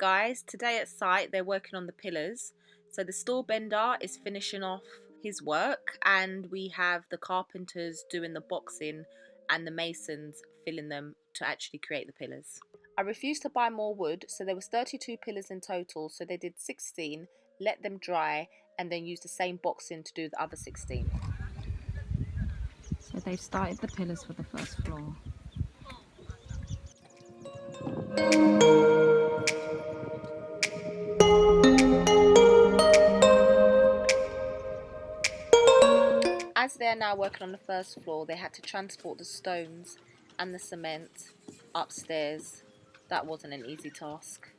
guys, today at site they're working on the pillars. So the store bender is finishing off his work and we have the carpenters doing the boxing and the masons filling them to actually create the pillars. I refused to buy more wood, so there was 32 pillars in total, so they did 16, let them dry and then use the same boxing to do the other 16. So they've started the pillars for the first floor. As they're now working on the first floor, they had to transport the stones and the cement upstairs. That wasn't an easy task.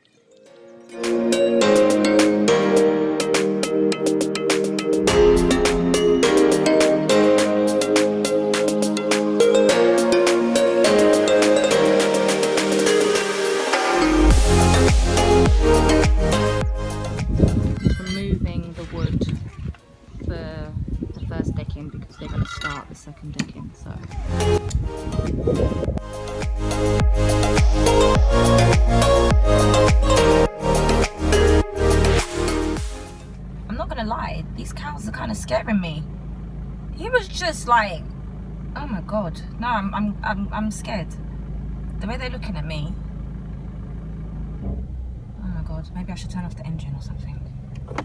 Removing the wood for the first decking because they're going to start the second decking. So I'm not gonna lie, these cows are kind of scaring me. He was just like, oh my god, no, I'm scared. The way they're looking at me. Oh my god, maybe I should turn off the engine or something. Oh my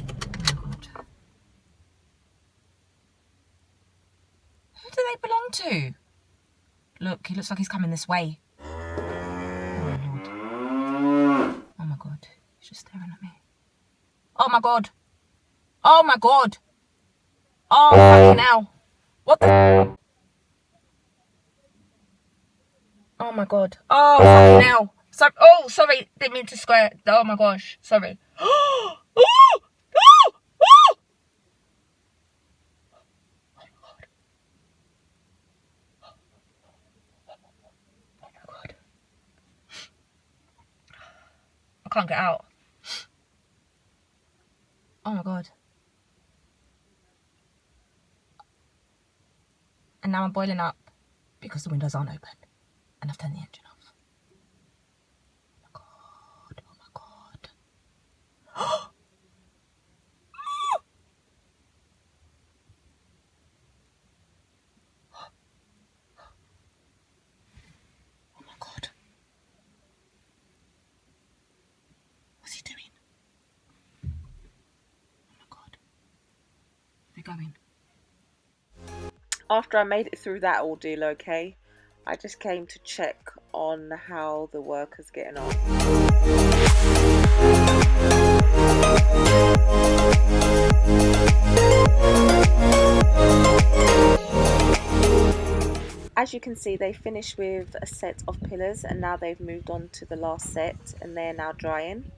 god. Who do they belong to? Look, he looks like he's coming this way. Oh my lord. Oh my god, he's just staring at me. Oh my god. Oh my god. Oh fucking hell. What the? Oh my god. Oh fucking hell. So, oh, sorry, didn't mean to swear. Oh my gosh, sorry. Oh my god. I can't get out. Oh my god. And now I'm boiling up because the windows aren't open and I've turned the engine off. Oh my god. Oh my god. Oh my god. What's he doing? Oh my god. They're going. After I made it through that ordeal, okay, I just came to check on how the workers getting on. As you can see, they finished with a set of pillars and now they've moved on to the last set and they're now drying.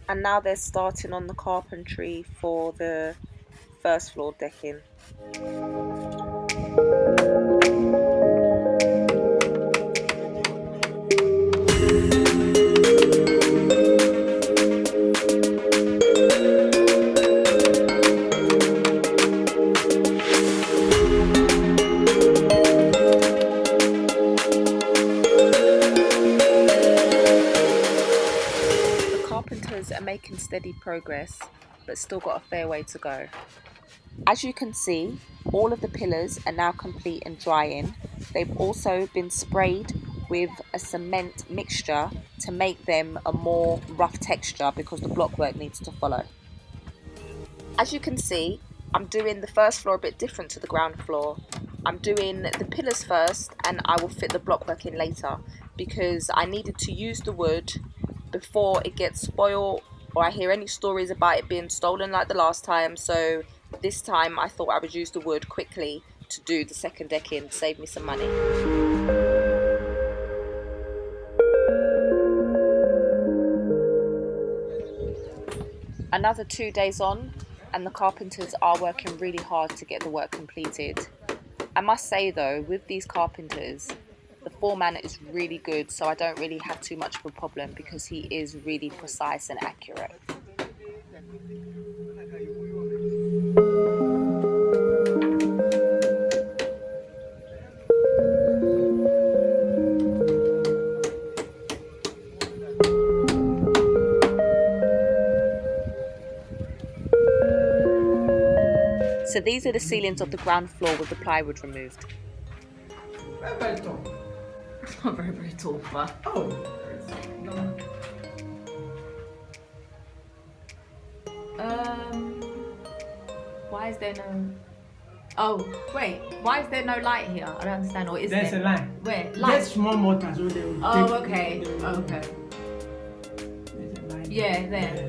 And now they're starting on the carpentry for the first floor decking. Are making steady progress but still got a fair way to go. As you can see, all of the pillars are now complete and drying. They've also been sprayed with a cement mixture to make them a more rough texture because the blockwork needs to follow. As you can see, I'm doing the first floor a bit different to the ground floor. I'm doing the pillars first and I will fit the blockwork in later because I needed to use the wood before it gets spoiled or I hear any stories about it being stolen like the last time. So this time I thought I would use the wood quickly to do the second decking to save me some money. Another 2 days on and the carpenters are working really hard to get the work completed. I must say though, with these carpenters, the foreman is really good, so I don't really have too much of a problem because he is really precise and accurate. So these are the ceilings of the ground floor with the plywood removed. Very tall. It's not very, very tall, but... Oh. No. Why is there no... Oh, wait. Why is there no light here? I don't understand. Or is There's there? a line. Where? Light? Just small mortar, so they will Oh, take- okay. they will- Okay. There's a line. Yeah, there.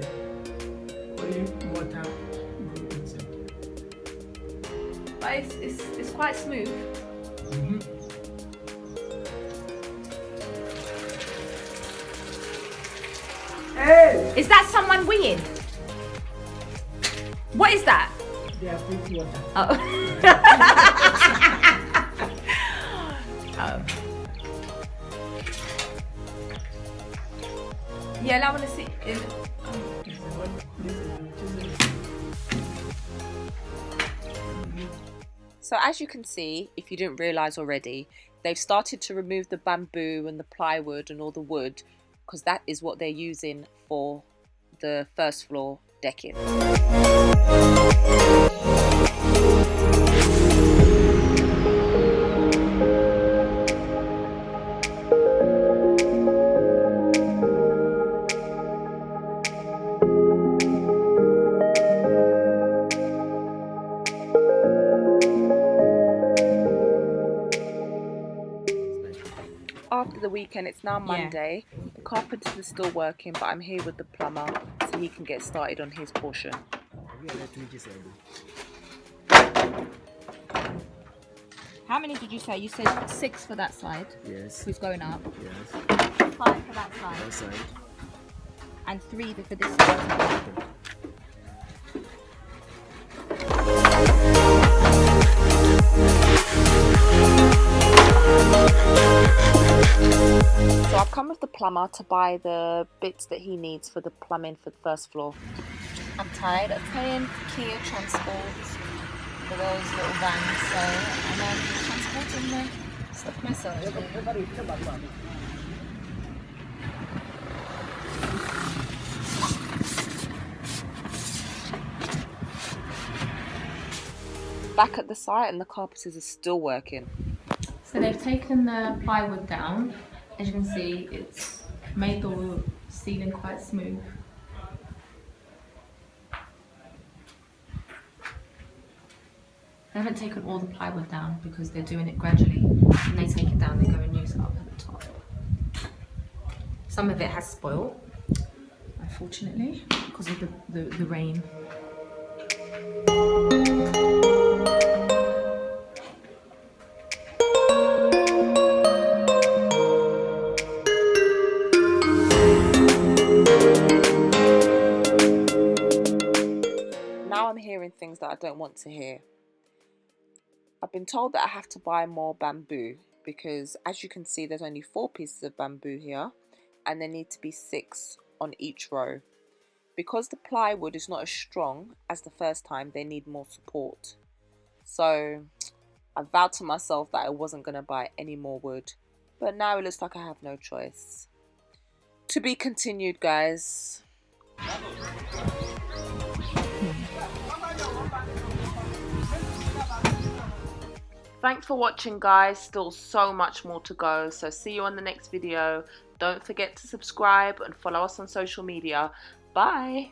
Only mortar go inside. But it's quite smooth. Hey! Is that someone weeing? What is that? They are putting water. Oh. Oh. Yeah, I want to see. So as you can see, if you didn't realise already, they've started to remove the bamboo and the plywood and all the wood, because that is what they're using for the first floor decking. After the weekend, it's now Monday. The carpenters are still working, but I'm here with the plumber so he can get started on his portion. How many did you say? You said 6 for that side. Yes. Who's going up? Yes. 5 for that side. Outside. And 3 for this side. So I've come with the plumber to buy the bits that he needs for the plumbing for the first floor. I'm tired of paying for Kia transport for those little vans, so I'm transporting the stuff myself. Back at the site and the carpenters are still working. So they've taken the plywood down. As you can see, it's made the ceiling quite smooth. They haven't taken all the plywood down because they're doing it gradually. When they take it down, they go and use it up at the top. Some of it has spoiled, unfortunately, because of the rain. Now I'm hearing things that I don't want to hear. I've been told that I have to buy more bamboo because, as you can see, there's only 4 pieces of bamboo here and there need to be 6 on each row. Because the plywood is not as strong as the first time, they need more support. So I vowed to myself that I wasn't going to buy any more wood, but now it looks like I have no choice. To be continued, guys. Thanks for watching, guys. Still so much more to go, so see you on the next video. Don't forget to subscribe and follow us on social media. Bye.